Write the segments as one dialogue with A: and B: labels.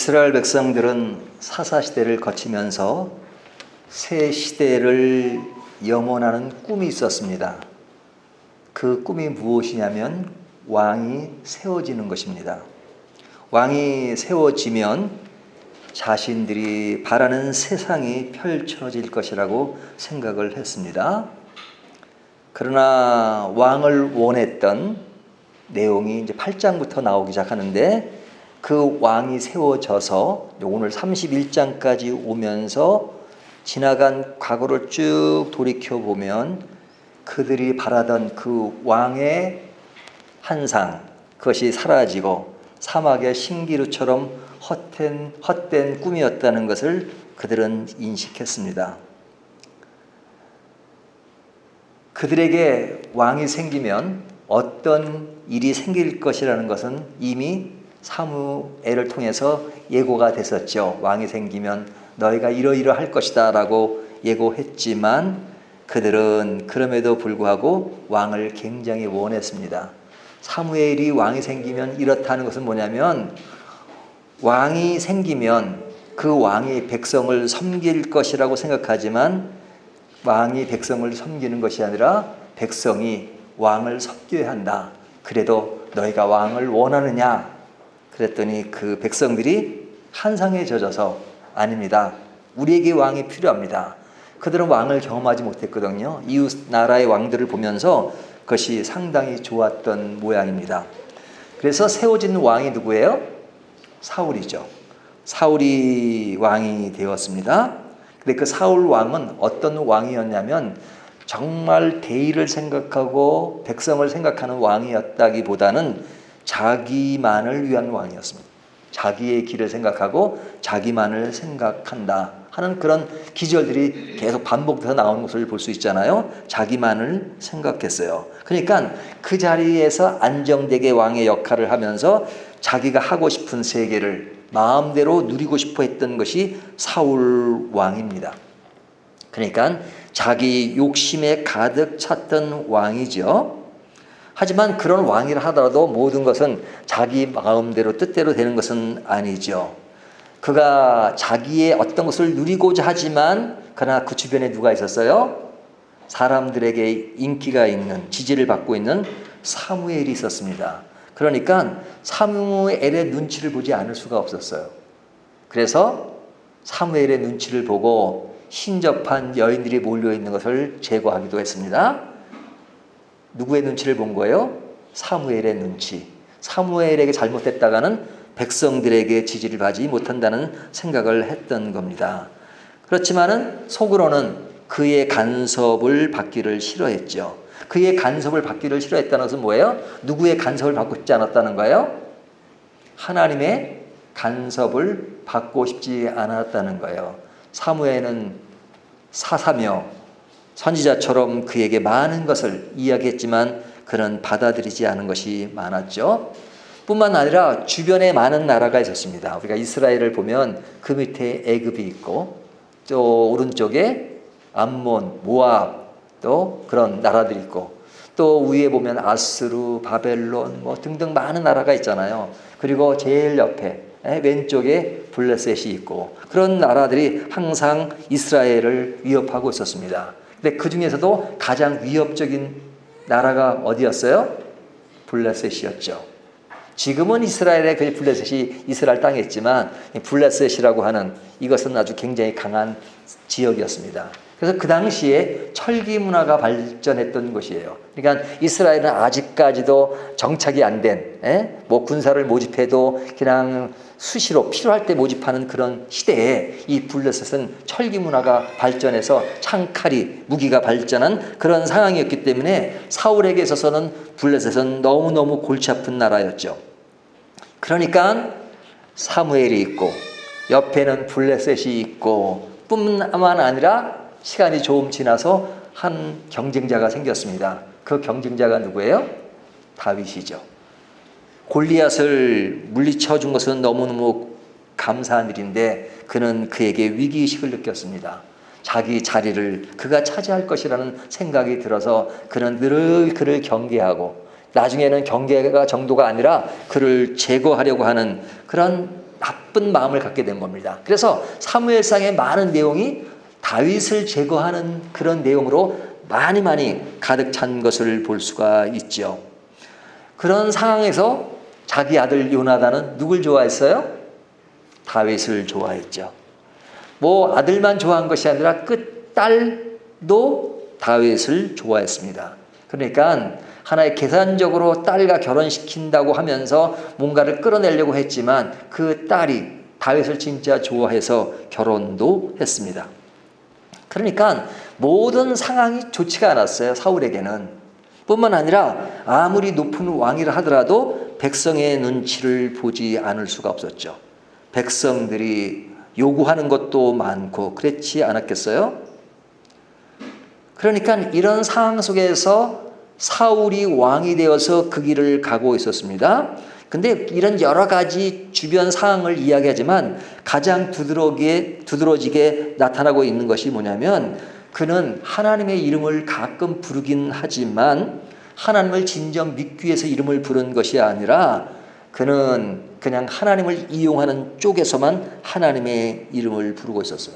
A: 이스라엘 백성들은 사사시대를 거치면서 새 시대를 염원하는 꿈이 있었습니다. 그 꿈이 무엇이냐면 왕이 세워지는 것입니다. 왕이 세워지면 자신들이 바라는 세상이 펼쳐질 것이라고 생각을 했습니다. 그러나 왕을 원했던 내용이 이제 8장부터 나오기 시작하는데, 그 왕이 세워져서 오늘 31장까지 오면서 지나간 과거를 쭉 돌이켜보면 그들이 바라던 그 왕의 환상, 그것이 사라지고 사막의 신기루처럼 헛된 꿈이었다는 것을 그들은 인식했습니다. 그들에게 왕이 생기면 어떤 일이 생길 것이라는 것은 이미 사무엘을 통해서 예고가 됐었죠. 왕이 생기면 너희가 이러이러할 것이다 라고 예고했지만 그들은 그럼에도 불구하고 왕을 굉장히 원했습니다. 사무엘이 왕이 생기면 이렇다는 것은 뭐냐면, 왕이 생기면 그 왕이 백성을 섬길 것이라고 생각하지만 왕이 백성을 섬기는 것이 아니라 백성이 왕을 섬겨야 한다. 그래도 너희가 왕을 원하느냐? 그랬더니 그 백성들이 환상에 젖어서 아닙니다. 우리에게 왕이 필요합니다. 그들은 왕을 경험하지 못했거든요. 이웃 나라의 왕들을 보면서 그것이 상당히 좋았던 모양입니다. 그래서 세워진 왕이 누구예요? 사울이죠. 사울이 왕이 되었습니다. 근데 그 사울 왕은 어떤 왕이었냐면 정말 대의를 생각하고 백성을 생각하는 왕이었다기보다는 자기만을 위한 왕이었습니다. 자기의 길을 생각하고 자기만을 생각한다 하는 그런 기절들이 계속 반복돼서 나오는 것을 볼 수 있잖아요. 자기만을 생각했어요. 그러니까 그 자리에서 안정되게 왕의 역할을 하면서 자기가 하고 싶은 세계를 마음대로 누리고 싶어 했던 것이 사울 왕입니다. 그러니까 자기 욕심에 가득 찼던 왕이죠. 하지만 그런 왕이라 하더라도 모든 것은 자기 마음대로 뜻대로 되는 것은 아니죠. 그가 자기의 어떤 것을 누리고자 하지만 그러나 그 주변에 누가 있었어요? 사람들에게 인기가 있는, 지지를 받고 있는 사무엘이 있었습니다. 그러니까 사무엘의 눈치를 보지 않을 수가 없었어요. 그래서 사무엘의 눈치를 보고 신접한 여인들이 몰려있는 것을 제거하기도 했습니다. 누구의 눈치를 본 거예요? 사무엘의 눈치. 사무엘에게 잘못했다가는 백성들에게 지지를 받지 못한다는 생각을 했던 겁니다. 그렇지만은 속으로는 그의 간섭을 받기를 싫어했죠. 그의 간섭을 받기를 싫어했다는 것은 뭐예요? 누구의 간섭을 받고 싶지 않았다는 거예요? 하나님의 간섭을 받고 싶지 않았다는 거예요. 사무엘은 사사며 선지자처럼 그에게 많은 것을 이야기했지만 그는 받아들이지 않은 것이 많았죠. 뿐만 아니라 주변에 많은 나라가 있었습니다. 우리가 이스라엘을 보면 그 밑에 애굽이 있고 또 오른쪽에 암몬, 모압 또 그런 나라들이 있고 또 위에 보면 아스루, 바벨론 뭐 등등 많은 나라가 있잖아요. 그리고 제일 옆에 왼쪽에 블레셋이 있고 그런 나라들이 항상 이스라엘을 위협하고 있었습니다. 근데 그 중에서도 가장 위협적인 나라가 어디였어요? 블레셋이었죠. 지금은 이스라엘의 그 블레셋이 이스라엘 땅에 있지만 블레셋이라고 하는 이것은 아주 굉장히 강한 지역이었습니다. 그래서 그 당시에 철기 문화가 발전했던 곳이에요. 그러니까 이스라엘은 아직까지도 정착이 안 된, 뭐 군사를 모집해도 그냥 수시로 필요할 때 모집하는 그런 시대에 이 블레셋은 철기 문화가 발전해서 창칼이 무기가 발전한 그런 상황이었기 때문에 사울에게 있어서는 블레셋은 너무너무 골치 아픈 나라였죠. 그러니까 사무엘이 있고 옆에는 블레셋이 있고 뿐만 아니라 시간이 조금 지나서 한 경쟁자가 생겼습니다. 그 경쟁자가 누구예요? 다윗이죠. 골리앗을 물리쳐 준 것은 너무너무 감사한 일인데 그는 그에게 위기의식을 느꼈습니다. 자기 자리를 그가 차지할 것이라는 생각이 들어서 그는 늘 그를 경계하고 나중에는 경계가 정도가 아니라 그를 제거하려고 하는 그런 나쁜 마음을 갖게 된 겁니다. 그래서 사무엘상의 많은 내용이 다윗을 제거하는 그런 내용으로 많이 가득 찬 것을 볼 수가 있죠. 그런 상황에서 자기 아들 요나단은 누굴 좋아했어요? 다윗을 좋아했죠. 뭐 아들만 좋아한 것이 아니라 딸도 다윗을 좋아했습니다. 그러니까 하나의 계산적으로 딸과 결혼시킨다고 하면서 뭔가를 끌어내려고 했지만 그 딸이 다윗을 진짜 좋아해서 결혼도 했습니다. 그러니까 모든 상황이 좋지가 않았어요. 사울에게는. 뿐만 아니라 아무리 높은 왕이라 하더라도 백성의 눈치를 보지 않을 수가 없었죠. 백성들이 요구하는 것도 많고 그렇지 않았겠어요? 그러니까 이런 상황 속에서 사울이 왕이 되어서 그 길을 가고 있었습니다. 근데 이런 여러 가지 주변 상황을 이야기하지만 가장 두드러지게 나타나고 있는 것이 뭐냐면 그는 하나님의 이름을 가끔 부르긴 하지만 하나님을 진정 믿기 위해서 이름을 부른 것이 아니라 그는 그냥 하나님을 이용하는 쪽에서만 하나님의 이름을 부르고 있었어요.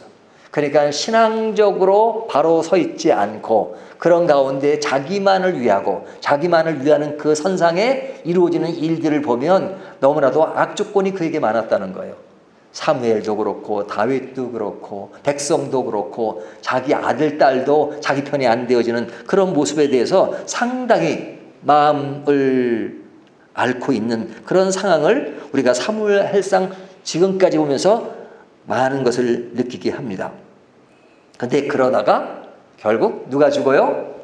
A: 그러니까 신앙적으로 바로 서 있지 않고 그런 가운데 자기만을 위하고 자기만을 위하는 그 선상에 이루어지는 일들을 보면 너무나도 악조건이 그에게 많았다는 거예요. 사무엘도 그렇고 다윗도 그렇고 백성도 그렇고 자기 아들 딸도 자기 편이 안 되어지는 그런 모습에 대해서 상당히 마음을 앓고 있는 그런 상황을 우리가 사무엘상 지금까지 보면서 많은 것을 느끼게 합니다. 근데 그러다가 결국 누가 죽어요?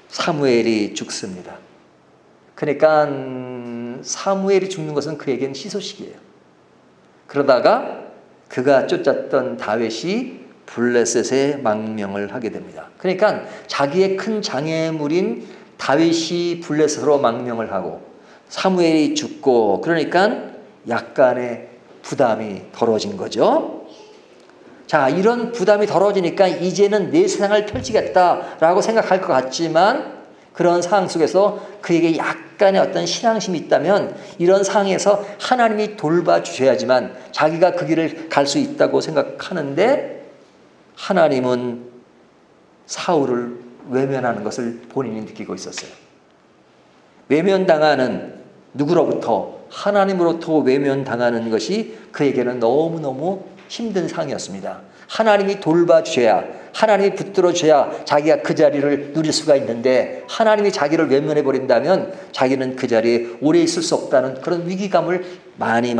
A: 사무엘이 죽습니다. 그러니까 사무엘이 죽는 것은 그에게는 희소식이에요. 그러다가 그가 쫓았던 다윗이 블레셋에 망명을 하게 됩니다. 그러니까 자기의 큰 장애물인 다윗이 블레셋으로 망명을 하고 사무엘이 죽고 그러니까 약간의 부담이 덜어진 거죠. 자, 이런 부담이 덜어지니까 이제는 내 세상을 펼치겠다라고 생각할 것 같지만 그런 상황 속에서 그에게 약간의 어떤 신앙심이 있다면 이런 상황에서 하나님이 돌봐주셔야지만 자기가 그 길을 갈 수 있다고 생각하는데 하나님은 사울을 외면하는 것을 본인이 느끼고 있었어요. 외면당하는 누구로부터? 하나님으로부터 외면당하는 것이 그에게는 너무너무 힘든 상황이었습니다. 하나님이 돌봐주셔야 하나님이 붙들어줘야 자기가 그 자리를 누릴 수가 있는데 하나님이 자기를 외면해버린다면 자기는 그 자리에 오래 있을 수 없다는 그런 위기감을 많이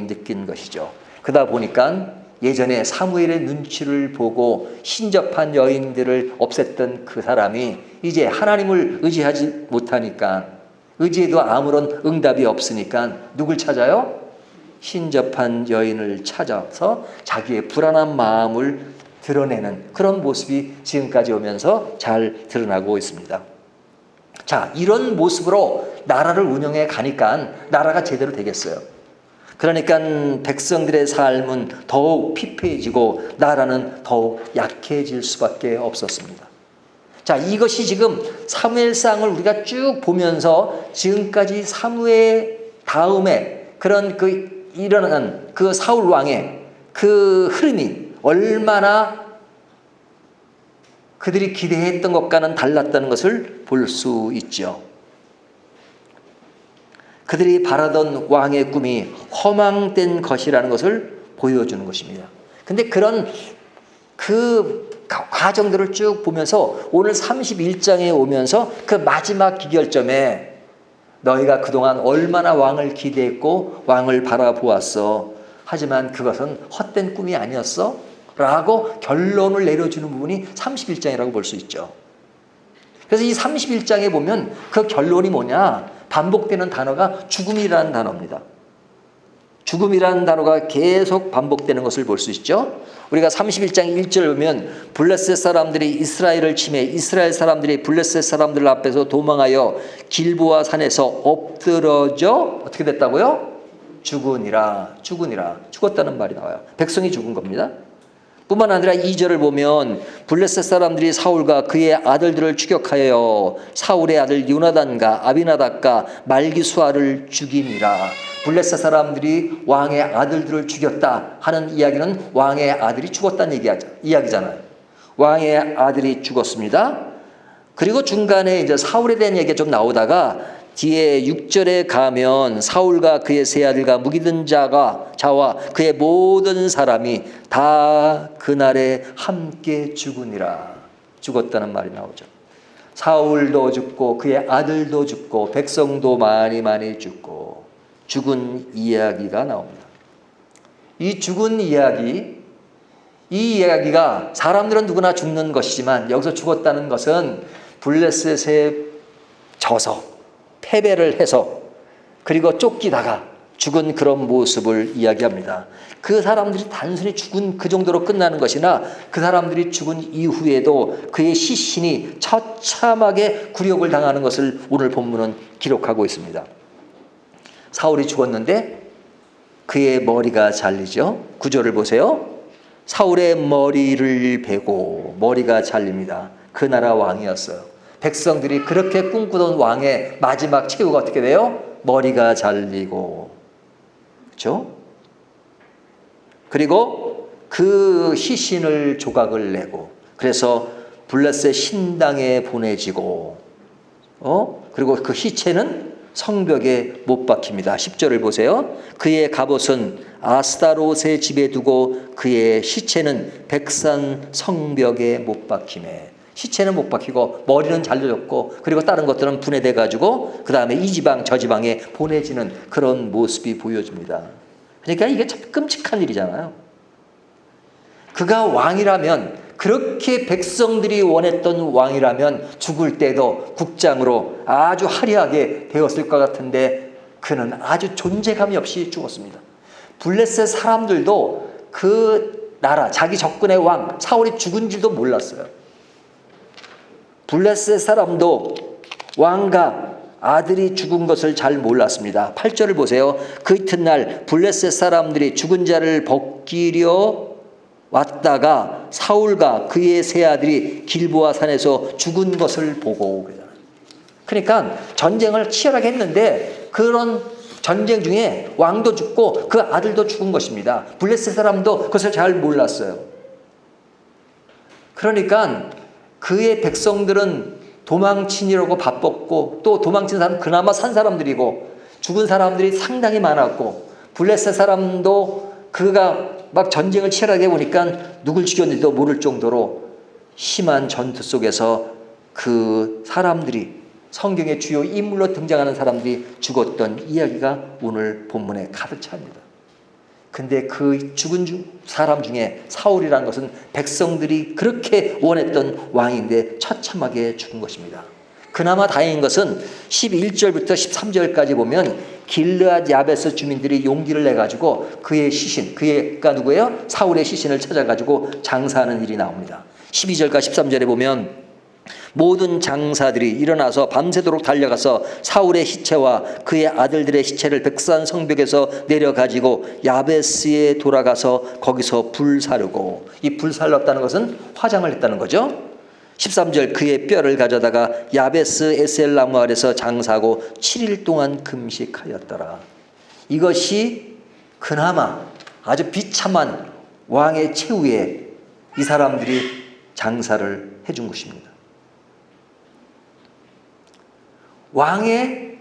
A: 느낀 것이죠. 그러다 보니까 예전에 사무엘의 눈치를 보고 신접한 여인들을 없앴던 그 사람이 이제 하나님을 의지하지 못하니까 의지해도 아무런 응답이 없으니까 누굴 찾아요? 신접한 여인을 찾아서 자기의 불안한 마음을 드러내는 그런 모습이 지금까지 오면서 잘 드러나고 있습니다. 자, 이런 모습으로 나라를 운영해 가니까 나라가 제대로 되겠어요. 그러니까 백성들의 삶은 더욱 피폐해지고 나라는 더욱 약해질 수밖에 없었습니다. 자, 이것이 지금 사무엘상을 우리가 쭉 보면서 지금까지 사무엘 다음에 그런 일어난 그 사울 왕의 그 흐름이 얼마나 그들이 기대했던 것과는 달랐다는 것을 볼 수 있죠. 그들이 바라던 왕의 꿈이 허망된 것이라는 것을 보여주는 것입니다. 근데 그런 그 과정들을 쭉 보면서 오늘 31장에 오면서 그 마지막 기결점에 너희가 그동안 얼마나 왕을 기대했고 왕을 바라보았어. 하지만 그것은 헛된 꿈이 아니었어? 라고 결론을 내려주는 부분이 31장이라고 볼 수 있죠. 그래서 이 31장에 보면 그 결론이 뭐냐? 반복되는 단어가 죽음이라는 단어입니다. 죽음이라는 단어가 계속 반복되는 것을 볼 수 있죠. 우리가 31장 1절 보면 블레셋 사람들이 이스라엘을 침해 이스라엘 사람들이 블레셋 사람들 앞에서 도망하여 길보아 산에서 엎드러져 어떻게 됐다고요? 죽으니라. 죽었다는 말이 나와요. 백성이 죽은 겁니다. 뿐만 아니라 2절을 보면 블레셋 사람들이 사울과 그의 아들들을 추격하여 사울의 아들 요나단과 아비나답과 말기수아를 죽이니라. 블레셋 사람들이 왕의 아들들을 죽였다 하는 이야기는 왕의 아들이 죽었다는 이야기잖아요. 왕의 아들이 죽었습니다. 그리고 중간에 이제 사울에 대한 얘기가 좀 나오다가 뒤에 6절에 가면 사울과 그의 세 아들과 무기든 자와 그의 모든 사람이 다 그날에 함께 죽으니라. 죽었다는 말이 나오죠. 사울도 죽고 그의 아들도 죽고 백성도 많이 죽고 죽은 이야기가 나옵니다. 이 죽은 이야기, 이 이야기가 사람들은 누구나 죽는 것이지만 여기서 죽었다는 것은 블레셋에 져서 패배를 해서 그리고 쫓기다가 죽은 그런 모습을 이야기합니다. 그 사람들이 단순히 죽은 그 정도로 끝나는 것이나 그 사람들이 죽은 이후에도 그의 시신이 처참하게 굴욕을 당하는 것을 오늘 본문은 기록하고 있습니다. 사울이 죽었는데 그의 머리가 잘리죠. 9절을 보세요. 사울의 머리를 베고 머리가 잘립니다. 그 나라 왕이었어요. 백성들이 그렇게 꿈꾸던 왕의 마지막 최후가 어떻게 돼요? 머리가 잘리고, 그렇죠? 그리고 그 시신을 조각을 내고, 그래서 블레셋 신당에 보내지고, 그리고 그 시체는 성벽에 못 박힙니다. 10절을 보세요. 그의 갑옷은 아스타롯의 집에 두고 그의 시체는 백산 성벽에 못 박히매. 시체는 못 박히고 머리는 잘려졌고 그리고 다른 것들은 분해돼 가지고 그 다음에 이 지방 저 지방에 보내지는 그런 모습이 보여집니다. 그러니까 이게 참 끔찍한 일이잖아요. 그가 왕이라면, 그렇게 백성들이 원했던 왕이라면 죽을 때도 국장으로 아주 화려하게 되었을 것 같은데 그는 아주 존재감이 없이 죽었습니다. 블레셋 사람들도 그 나라, 자기 적군의 왕 사울이 죽은 줄도 몰랐어요. 블레셋 사람도 왕과 아들이 죽은 것을 잘 몰랐습니다. 8절을 보세요. 그 이튿날 블레셋 사람들이 죽은 자를 벗기려 왔다가 사울과 그의 세 아들이 길보아 산에서 죽은 것을 보고, 그러니까 전쟁을 치열하게 했는데 그런 전쟁 중에 왕도 죽고 그 아들도 죽은 것입니다. 블레셋 사람도 그것을 잘 몰랐어요. 그러니까 그의 백성들은 도망치느라고 바빴고 또 도망친 사람 그나마 산 사람들이고 죽은 사람들이 상당히 많았고 블레셋 사람도 그가 막 전쟁을 치열하게 보니까 누굴 죽였는지도 모를 정도로 심한 전투 속에서 그 사람들이, 성경의 주요 인물로 등장하는 사람들이 죽었던 이야기가 오늘 본문에 가득 차입니다. 근데 그 죽은 사람 중에 사울이라는 것은 백성들이 그렇게 원했던 왕인데 처참하게 죽은 것입니다. 그나마 다행인 것은 11절부터 13절까지 보면 길르앗 야베스 주민들이 용기를 내가지고 그의 시신, 그가 누구예요? 사울의 시신을 찾아가지고 장사하는 일이 나옵니다. 12절과 13절에 보면 모든 장사들이 일어나서 밤새도록 달려가서 사울의 시체와 그의 아들들의 시체를 백산 성벽에서 내려가지고 야베스에 돌아가서 거기서 불사르고, 이 불살렀다는 것은 화장을 했다는 거죠. 13절 그의 뼈를 가져다가 야베스 에셀 나무 아래서 장사하고 7일 동안 금식하였더라. 이것이 그나마 아주 비참한 왕의 최후에 이 사람들이 장사를 해준 것입니다. 왕의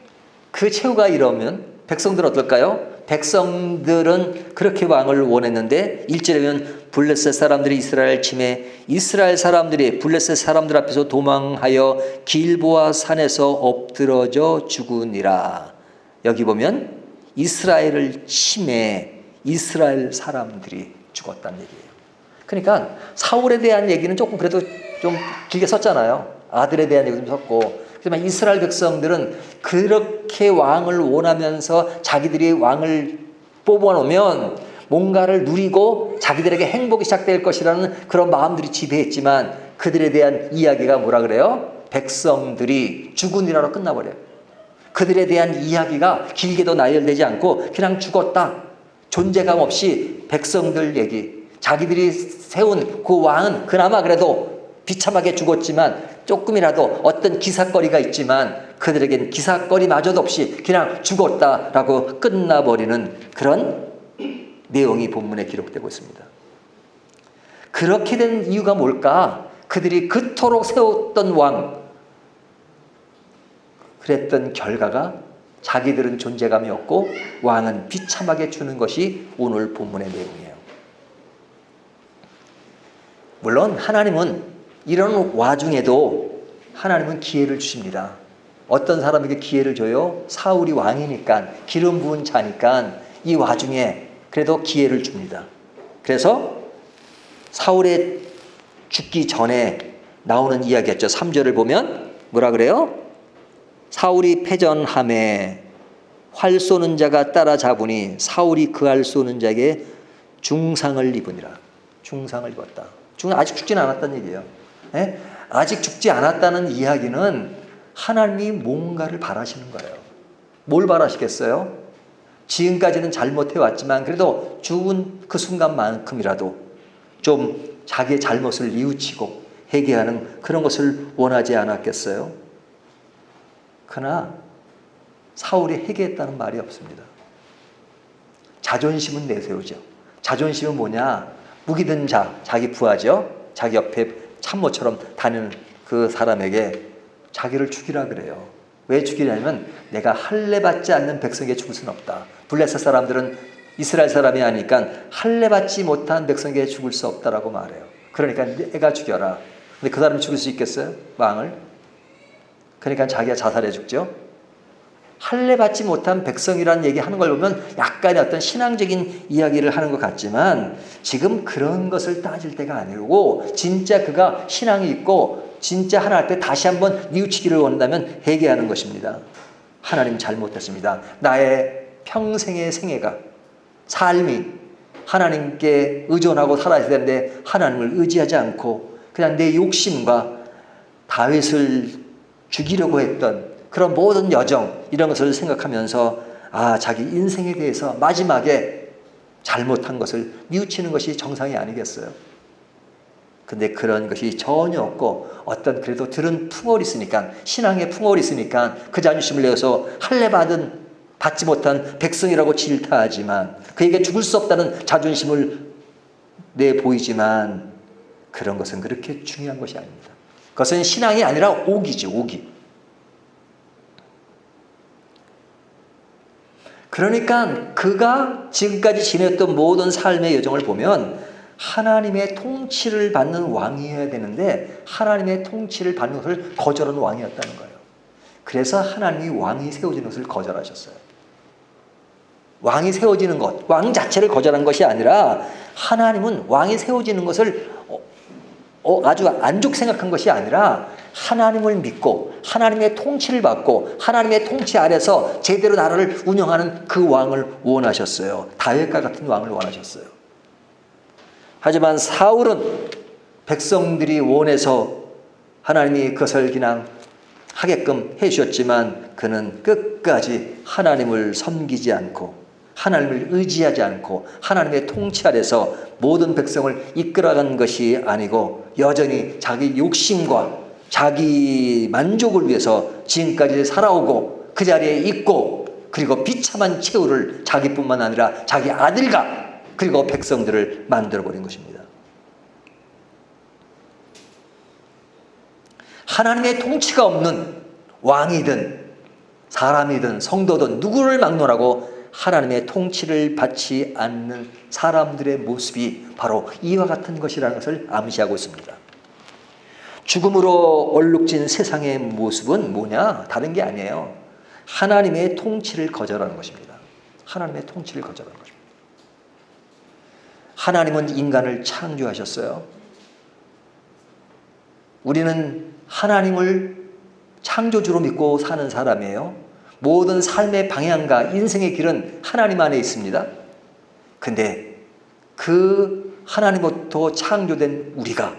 A: 그 최후가 이러면 백성들은 어떨까요? 백성들은 그렇게 왕을 원했는데 1절에는 블레셋 사람들이 이스라엘 침해, 이스라엘 사람들이 블레셋 사람들 앞에서 도망하여 길보아 산에서 엎드러져 죽으니라. 여기 보면 이스라엘을 침해, 이스라엘 사람들이 죽었다는 얘기예요. 그러니까 사울에 대한 얘기는 조금 그래도 좀 길게 썼잖아요. 아들에 대한 얘기도 좀 썼고, 하지만 이스라엘 백성들은 그렇게 왕을 원하면서 자기들이 왕을 뽑아놓으면 뭔가를 누리고 자기들에게 행복이 시작될 것이라는 그런 마음들이 지배했지만 그들에 대한 이야기가 뭐라 그래요? 백성들이 죽으니라로 끝나버려요. 그들에 대한 이야기가 길게도 나열되지 않고 그냥 죽었다. 존재감 없이 백성들 얘기, 자기들이 세운 그 왕은 그나마 그래도 비참하게 죽었지만 조금이라도 어떤 기사거리가 있지만 그들에겐 기사거리마저도 없이 그냥 죽었다라고 끝나버리는 그런 내용이 본문에 기록되고 있습니다. 그렇게 된 이유가 뭘까? 그들이 그토록 세웠던 왕, 그랬던 결과가 자기들은 존재감이 없고 왕은 비참하게 주는 것이 오늘 본문의 내용이에요. 물론 하나님은 이런 와중에도 하나님은 기회를 주십니다. 어떤 사람에게 기회를 줘요? 사울이 왕이니까, 기름 부은 자니까 이 와중에 그래도 기회를 줍니다. 그래서 사울의 죽기 전에 나오는 이야기였죠. 3절을 보면 뭐라 그래요? 사울이 패전함에 활 쏘는 자가 따라잡으니 사울이 그 활 쏘는 자에게 중상을 입으니라. 중상을 입었다. 아직 죽지는 않았다는 얘기예요. 네? 아직 죽지 않았다는 이야기는 하나님이 뭔가를 바라시는 거예요. 뭘 바라시겠어요? 지금까지는 잘못해왔지만 그래도 죽은 그 순간만큼이라도 좀 자기의 잘못을 뉘우치고 회개하는 그런 것을 원하지 않았겠어요? 그러나 사울이 회개했다는 말이 없습니다. 자존심은 내세우죠. 자존심은 뭐냐? 무기 든 자, 자기 부하죠. 자기 옆에 참모처럼 다니는 그 사람에게 자기를 죽이라 그래요. 왜 죽이냐면 내가 할례 받지 않는 백성에게 죽을 수는 없다. 블레셋 사람들은 이스라엘 사람이 아니까 할례 받지 못한 백성에게 죽을 수 없다라고 말해요. 그러니까 내가 죽여라. 근데 그 사람이 죽일 수 있겠어요? 왕을? 그러니까 자기가 자살해 죽죠. 할례 받지 못한 백성이라는 얘기하는 걸 보면 약간의 어떤 신앙적인 이야기를 하는 것 같지만 지금 그런 것을 따질 때가 아니고 진짜 그가 신앙이 있고 진짜 하나님 앞에 다시 한번 뉘우치기를 원한다면 회개하는 것입니다. 하나님 잘못했습니다. 나의 평생의 생애가 삶이 하나님께 의존하고 살아야 되는데 하나님을 의지하지 않고 그냥 내 욕심과 다윗을 죽이려고 했던 그런 모든 여정 이런 것을 생각하면서 자기 인생에 대해서 마지막에 잘못한 것을 뉘우치는 것이 정상이 아니겠어요? 근데 그런 것이 전혀 없고 어떤 그래도 들은 풍월이 있으니까 신앙의 풍월이 있으니까 그 자존심을 내어서 할례 받지 못한 백성이라고 질타하지만 그에게 죽을 수 없다는 자존심을 내보이지만 그런 것은 그렇게 중요한 것이 아닙니다. 그것은 신앙이 아니라 오기죠. 오기. 그러니까 그가 지금까지 지냈던 모든 삶의 여정을 보면 하나님의 통치를 받는 왕이어야 되는데 하나님의 통치를 받는 것을 거절하는 왕이었다는 거예요. 그래서 하나님이 왕이 세워지는 것을 거절하셨어요. 왕이 세워지는 것, 왕 자체를 거절한 것이 아니라 하나님은 왕이 세워지는 것을 아주 안 좋게 생각한 것이 아니라 하나님을 믿고 하나님의 통치를 받고 하나님의 통치 아래서 제대로 나라를 운영하는 그 왕을 원하셨어요. 다윗과 같은 왕을 원하셨어요. 하지만 사울은 백성들이 원해서 하나님이 그것을 그냥 하게끔 해주셨지만 그는 끝까지 하나님을 섬기지 않고 하나님을 의지하지 않고 하나님의 통치 아래서 모든 백성을 이끌어간 것이 아니고 여전히 자기 욕심과 자기 만족을 위해서 지금까지 살아오고 그 자리에 있고 그리고 비참한 최후를 자기뿐만 아니라 자기 아들과 그리고 백성들을 만들어버린 것입니다. 하나님의 통치가 없는 왕이든 사람이든 성도든 누구를 막론하고 하나님의 통치를 받지 않는 사람들의 모습이 바로 이와 같은 것이라는 것을 암시하고 있습니다. 죽음으로 얼룩진 세상의 모습은 뭐냐? 다른 게 아니에요. 하나님의 통치를 거절하는 것입니다. 하나님의 통치를 거절하는 것입니다. 하나님은 인간을 창조하셨어요. 우리는 하나님을 창조주로 믿고 사는 사람이에요. 모든 삶의 방향과 인생의 길은 하나님 안에 있습니다. 근데 그 하나님부터 창조된 우리가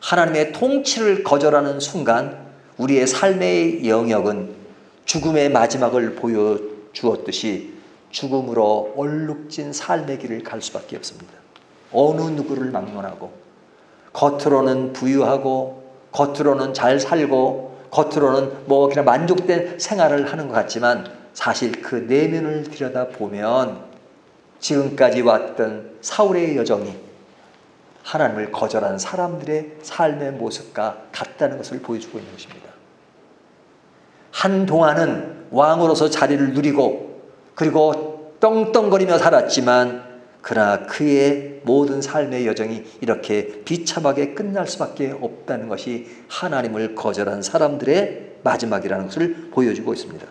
A: 하나님의 통치를 거절하는 순간 우리의 삶의 영역은 죽음의 마지막을 보여주었듯이 죽음으로 얼룩진 삶의 길을 갈 수밖에 없습니다. 어느 누구를 막론하고 겉으로는 부유하고 겉으로는 잘 살고 겉으로는 뭐 그냥 만족된 생활을 하는 것 같지만 사실 그 내면을 들여다보면 지금까지 왔던 사울의 여정이 하나님을 거절한 사람들의 삶의 모습과 같다는 것을 보여주고 있는 것입니다. 한동안은 왕으로서 자리를 누리고 그리고 떵떵거리며 살았지만 그러나 그의 모든 삶의 여정이 이렇게 비참하게 끝날 수밖에 없다는 것이 하나님을 거절한 사람들의 마지막이라는 것을 보여주고 있습니다.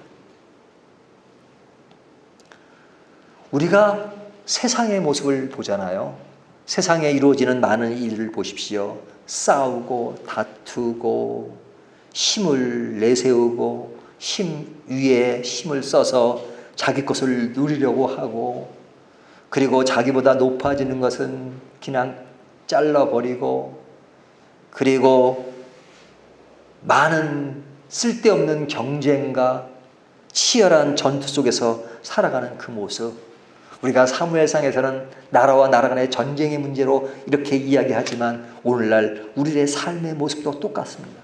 A: 우리가 세상의 모습을 보잖아요. 세상에 이루어지는 많은 일을 보십시오. 싸우고 다투고 힘을 내세우고 힘 위에 힘을 써서 자기 것을 누리려고 하고 그리고 자기보다 높아지는 것은 그냥 잘라버리고 그리고 많은 쓸데없는 경쟁과 치열한 전투 속에서 살아가는 그 모습, 우리가 사무엘상에서는 나라와 나라 간의 전쟁의 문제로 이렇게 이야기하지만 오늘날 우리의 삶의 모습도 똑같습니다.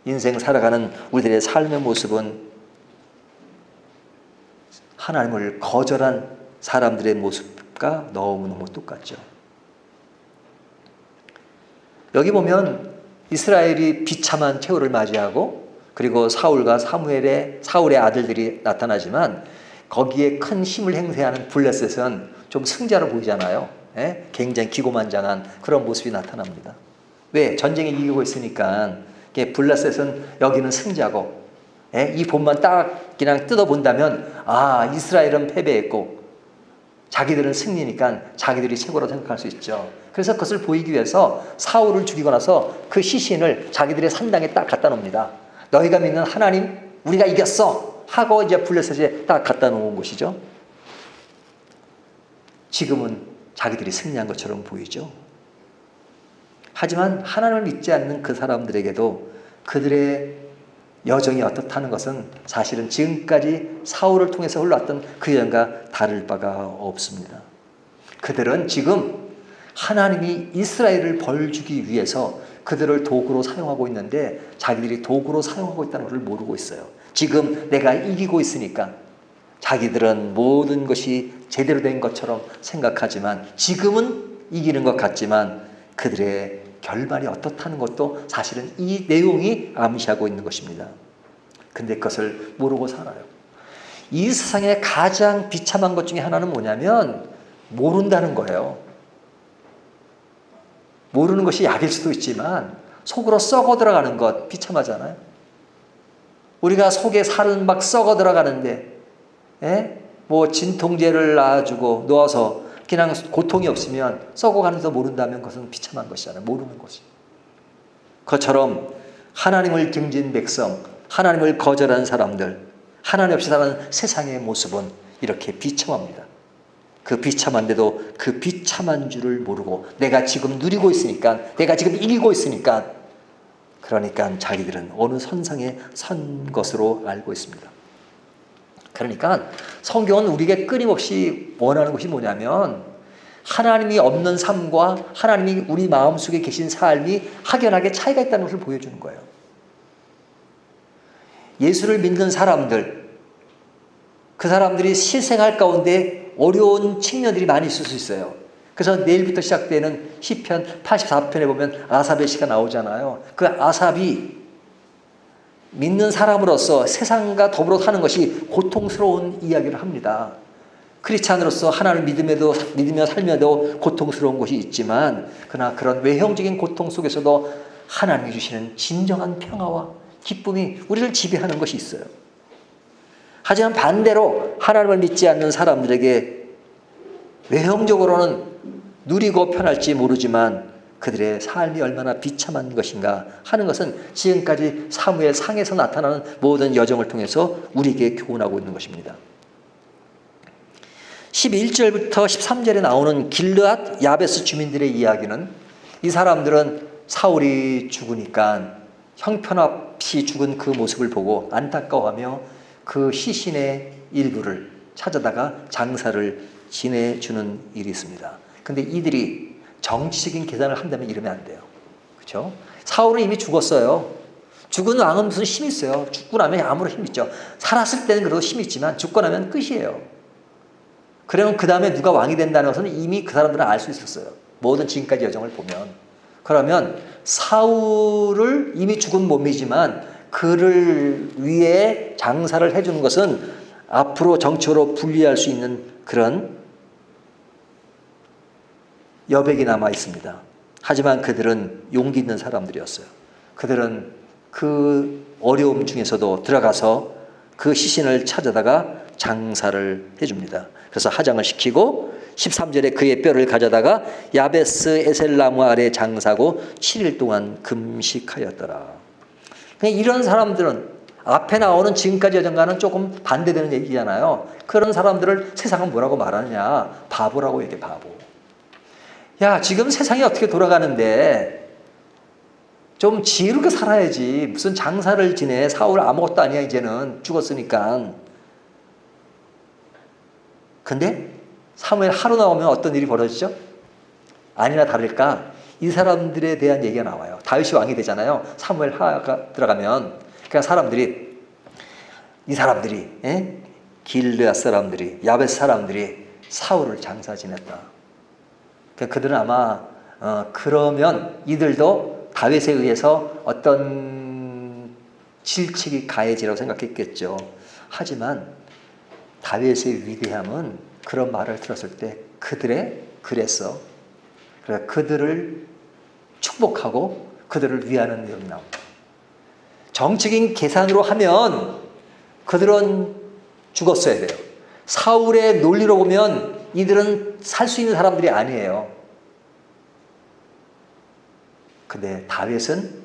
A: 인생 살아가는 우리들의 삶의 모습은 하나님을 거절한 사람들의 모습과 너무너무 똑같죠. 여기 보면 이스라엘이 비참한 최후를 맞이하고 그리고 사울과 사울의 아들들이 나타나지만 거기에 큰 힘을 행사하는 블레셋은 좀 승자로 보이잖아요. 예? 굉장히 기고만장한 그런 모습이 나타납니다. 왜? 전쟁에 이기고 있으니까 블레셋은 여기는 승자고 예? 이 본만 딱 그냥 뜯어본다면 아 이스라엘은 패배했고 자기들은 승리니까 자기들이 최고로 생각할 수 있죠. 그래서 그것을 보이기 위해서 사울을 죽이고 나서 그 시신을 자기들의 산당에 딱 갖다 놓습니다. 너희가 믿는 하나님 우리가 이겼어 하고 이제 블레셋에 딱 갖다 놓은 것이죠. 지금은 자기들이 승리한 것처럼 보이죠. 하지만 하나님을 믿지 않는 그 사람들에게도 그들의 여정이 어떻다는 것은 사실은 지금까지 사울을 통해서 흘러왔던 그 여정과 다를 바가 없습니다. 그들은 지금 하나님이 이스라엘을 벌주기 위해서 그들을 도구로 사용하고 있는데 자기들이 도구로 사용하고 있다는 것을 모르고 있어요. 지금 내가 이기고 있으니까 자기들은 모든 것이 제대로 된 것처럼 생각하지만 지금은 이기는 것 같지만 그들의 결말이 어떻다는 것도 사실은 이 내용이 암시하고 있는 것입니다. 근데 그것을 모르고 살아요. 이 세상에 가장 비참한 것 중에 하나는 뭐냐면 모른다는 거예요. 모르는 것이 약일 수도 있지만 속으로 썩어 들어가는 것 비참하잖아요. 우리가 속에 살은 막 썩어 들어가는데 뭐 진통제를 놔주고 놓아서 그냥 고통이 없으면 썩어가면서 모른다면 그것은 비참한 것이잖아요. 모르는 것이. 그것처럼 하나님을 등진 백성, 하나님을 거절한 사람들, 하나님 없이 사는 세상의 모습은 이렇게 비참합니다. 그 비참한데도 그 비참한 줄을 모르고 내가 지금 누리고 있으니까 내가 지금 이기고 있으니까 그러니까 자기들은 어느 선상에 선 것으로 알고 있습니다. 그러니까 성경은 우리에게 끊임없이 원하는 것이 뭐냐면 하나님이 없는 삶과 하나님이 우리 마음속에 계신 삶이 확연하게 차이가 있다는 것을 보여주는 거예요. 예수를 믿는 사람들, 그 사람들이 실생활 가운데 어려운 측면들이 많이 있을 수 있어요. 그래서 내일부터 시작되는 시편 84편에 보면 아삽의 시가 나오잖아요. 그 아삽이 믿는 사람으로서 세상과 더불어 사는 것이 고통스러운 이야기를 합니다. 크리스찬으로서 하나님을 믿으며 살며도 고통스러운 것이 있지만 그러나 그런 외형적인 고통 속에서도 하나님이 주시는 진정한 평화와 기쁨이 우리를 지배하는 것이 있어요. 하지만 반대로 하나님을 믿지 않는 사람들에게 외형적으로는 누리고 편할지 모르지만 그들의 삶이 얼마나 비참한 것인가 하는 것은 지금까지 사무엘 상에서 나타나는 모든 여정을 통해서 우리에게 교훈하고 있는 것입니다. 11절부터 13절에 나오는 길르앗 야베스 주민들의 이야기는 이 사람들은 사울이 죽으니까 형편없이 죽은 그 모습을 보고 안타까워하며 그 시신의 일부를 찾아다가 장사를 지내주는 일이 있습니다. 근데 이들이 정치적인 계산을 한다면 이러면 안 돼요. 그렇죠? 사울은 이미 죽었어요. 죽은 왕은 무슨 힘이 있어요? 죽고 나면 아무런 힘이 있죠. 살았을 때는 그래도 힘이 있지만 죽고 나면 끝이에요. 그러면 그 다음에 누가 왕이 된다는 것은 이미 그 사람들은 알 수 있었어요. 모든 지금까지 여정을 보면. 그러면 사울을 이미 죽은 몸이지만 그를 위해 장사를 해주는 것은 앞으로 정치로 분리할 수 있는 그런 여백이 남아 있습니다. 하지만 그들은 용기 있는 사람들이었어요. 그들은 그 어려움 중에서도 들어가서 그 시신을 찾아다가 장사를 해줍니다. 그래서 하장을 시키고 13절에 그의 뼈를 가져다가 야베스 에셀나무 아래 장사고 7일 동안 금식하였더라. 이런 사람들은 앞에 나오는 지금까지 여정과는 조금 반대되는 얘기잖아요. 그런 사람들을 세상은 뭐라고 말하느냐? 바보라고 얘기해. 바보. 야, 지금 세상이 어떻게 돌아가는데 좀 지혜롭게 살아야지. 무슨 장사를 지내. 사울 아무것도 아니야. 이제는 죽었으니까. 근데 사무엘 하루 나오면 어떤 일이 벌어지죠? 아니나 다를까 이 사람들에 대한 얘기가 나와요. 다윗이 왕이 되잖아요. 사무엘 하가 들어가면 그냥 사람들이 이 사람들이 길르앗 사람들이 야베스 사람들이 사울을 장사 지냈다. 그러니까 그들은 아마 그러면 이들도 다윗에 의해서 어떤 질책이 가해지라고 생각했겠죠. 하지만 다윗의 위대함은 그런 말을 들었을 때 그래서 그들을 축복하고 그들을 위하는 내용이 나옵니다. 정치적인 계산으로 하면 그들은 죽었어야 돼요. 사울의 논리로 보면 이들은 살 수 있는 사람들이 아니에요. 근데 다윗은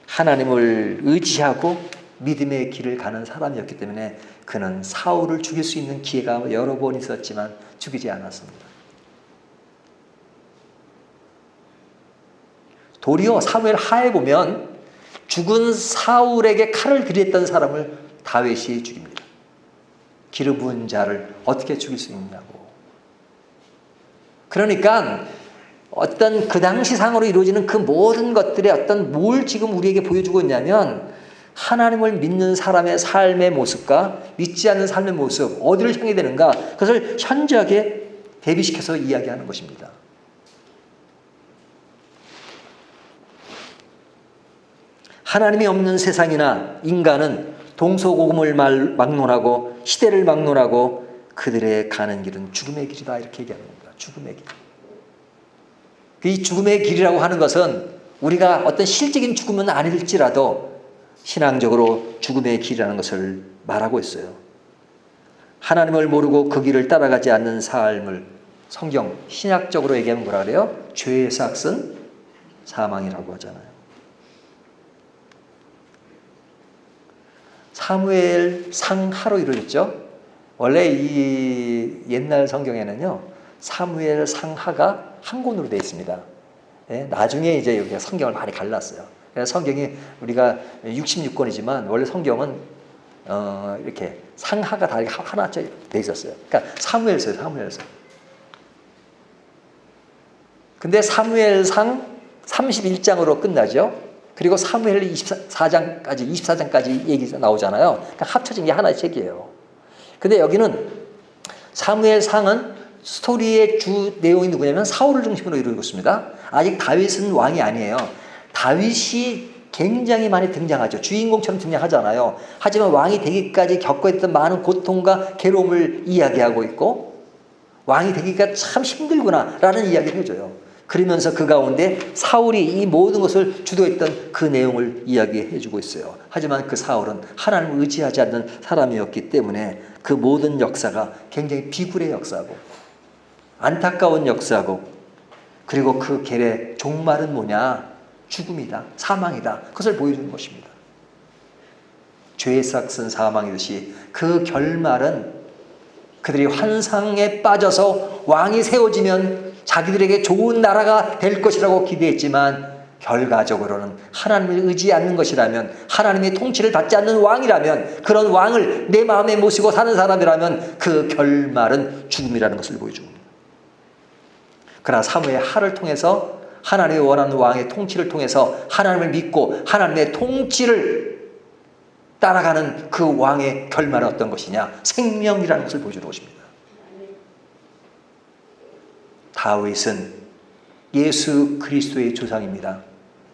A: 하나님을 의지하고 믿음의 길을 가는 사람이었기 때문에 그는 사울을 죽일 수 있는 기회가 여러 번 있었지만 죽이지 않았습니다. 도리어 사무엘 하에 보면 죽은 사울에게 칼을 들이했던 사람을 다윗이 죽입니다. 기름 부은 자를 어떻게 죽일 수 있냐고. 그러니까 어떤 그 당시 상으로 이루어지는 그 모든 것들의 어떤 뭘 지금 우리에게 보여주고 있냐면 하나님을 믿는 사람의 삶의 모습과 믿지 않는 삶의 모습 어디를 향해 되는가 그것을 현저하게 대비시켜서 이야기하는 것입니다. 하나님이 없는 세상이나 인간은 동서고금을 막론하고 시대를 막론하고 그들의 가는 길은 죽음의 길이다 이렇게 얘기하는 겁니다. 죽음의 길. 이 죽음의 길이라고 하는 것은 우리가 어떤 실적인 죽음은 아닐지라도 신앙적으로 죽음의 길이라는 것을 말하고 있어요. 하나님을 모르고 그 길을 따라가지 않는 삶을 성경 신약적으로 얘기하면 뭐라 그래요? 죄의 삭은 사망이라고 하잖아요. 사무엘 상하로 이루어졌죠. 원래 이 옛날 성경에는요 사무엘 상하가 한 권으로 되어 있습니다. 예, 나중에 이제 여기가 성경을 많이 갈랐어요. 그래서 성경이 우리가 66권이지만 원래 성경은 이렇게 상하가 다 하나씩 되어 있었어요. 그러니까 사무엘서예요, 사무엘서. 근데 사무엘상 31장으로 끝나죠. 그리고 사무엘 24장까지 얘기가 나오잖아요. 그러니까 합쳐진 게 하나의 책이에요. 근데 여기는 사무엘상은 스토리의 주 내용이 누구냐면 사울을 중심으로 이루고 있습니다. 아직 다윗은 왕이 아니에요. 다윗이 굉장히 많이 등장하죠. 주인공처럼 등장하잖아요. 하지만 왕이 되기까지 겪어야 했던 많은 고통과 괴로움을 이야기하고 있고 왕이 되기가 참 힘들구나 라는 이야기를 해줘요. 그러면서 그 가운데 사울이 이 모든 것을 주도했던 그 내용을 이야기해주고 있어요. 하지만 그 사울은 하나님을 의지하지 않는 사람이었기 때문에 그 모든 역사가 굉장히 비굴의 역사고 안타까운 역사고 그리고 그 결의 종말은 뭐냐? 죽음이다. 사망이다. 그것을 보여주는 것입니다. 죄의 삭은 사망이듯이 그 결말은 그들이 환상에 빠져서 왕이 세워지면 자기들에게 좋은 나라가 될 것이라고 기대했지만 결과적으로는 하나님을 의지하지 않는 것이라면 하나님의 통치를 받지 않는 왕이라면 그런 왕을 내 마음에 모시고 사는 사람이라면 그 결말은 죽음이라는 것을 보여줍니다. 그러나 사무의 하를 통해서 하나님이 원하는 왕의 통치를 통해서 하나님을 믿고 하나님의 통치를 따라가는 그 왕의 결말은 어떤 것이냐? 생명이라는 것을 보여주는 것입니다. 다윗은 예수 그리스도의 조상입니다.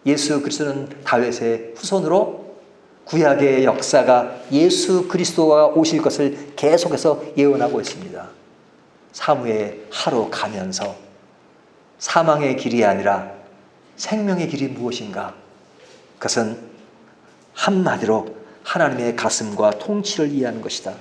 A: 예수 그리스도는 다윗의 후손으로 구약의 역사가 예수 그리스도가 오실 것을 계속해서 예언하고 있습니다. 사무의 하로 가면서 사망의 길이 아니라 생명의 길이 무엇인가? 그것은 한마디로 하나님의 가슴과 통치를 이해하는 것이다.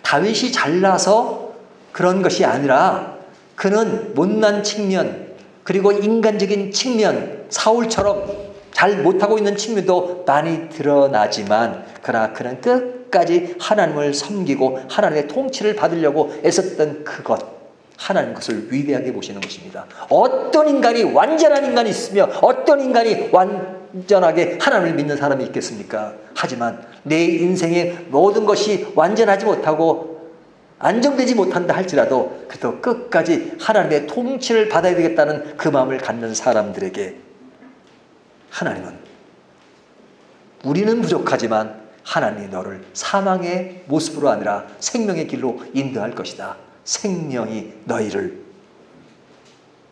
A: 다윗이 잘나서 그런 것이 아니라 그는 못난 측면, 그리고 인간적인 측면, 사울처럼 잘 못하고 있는 측면도 많이 드러나지만 그러나 그는 끝까지 하나님을 섬기고 하나님의 통치를 받으려고 애썼던 그것, 하나님 것을 위대하게 보시는 것입니다. 어떤 인간이 완전한 인간이 있으며 어떤 인간이 완전하게 하나님을 믿는 사람이 있겠습니까? 하지만 내 인생의 모든 것이 완전하지 못하고 안정되지 못한다 할지라도 그래도 끝까지 하나님의 통치를 받아야 되겠다는 그 마음을 갖는 사람들에게 하나님은 우리는 부족하지만 하나님이 너를 사망의 모습으로 아니라 생명의 길로 인도할 것이다. 생명이 너희를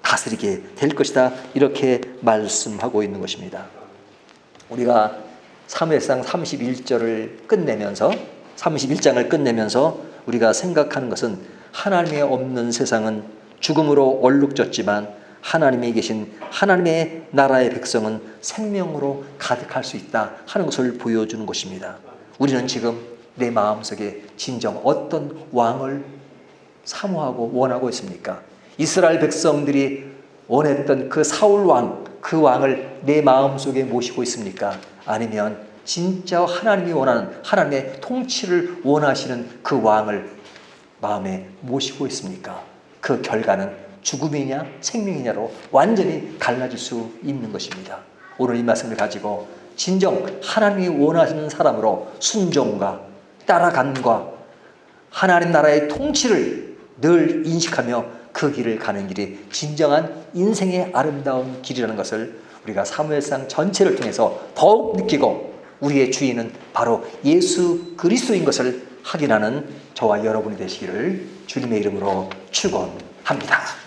A: 다스리게 될 것이다. 이렇게 말씀하고 있는 것입니다. 우리가 사무엘상 31절을 끝내면서 31장을 끝내면서 우리가 생각하는 것은 하나님의 없는 세상은 죽음으로 얼룩졌지만 하나님이 계신 하나님의 나라의 백성은 생명으로 가득할 수 있다 하는 것을 보여주는 것입니다. 우리는 지금 내 마음속에 진정 어떤 왕을 사모하고 원하고 있습니까? 이스라엘 백성들이 원했던 그 사울 왕, 그 왕을 내 마음속에 모시고 있습니까? 아니면 진짜 하나님이 원하는 하나님의 통치를 원하시는 그 왕을 마음에 모시고 있습니까? 그 결과는 죽음이냐 생명이냐로 완전히 갈라질 수 있는 것입니다. 오늘 이 말씀을 가지고 진정 하나님이 원하시는 사람으로 순종과 따라감과 하나님 나라의 통치를 늘 인식하며 그 길을 가는 길이 진정한 인생의 아름다운 길이라는 것을 우리가 사무엘상 전체를 통해서 더욱 느끼고 우리의 주인은 바로 예수 그리스도인 것을 확인하는 저와 여러분이 되시기를 주님의 이름으로 축원합니다.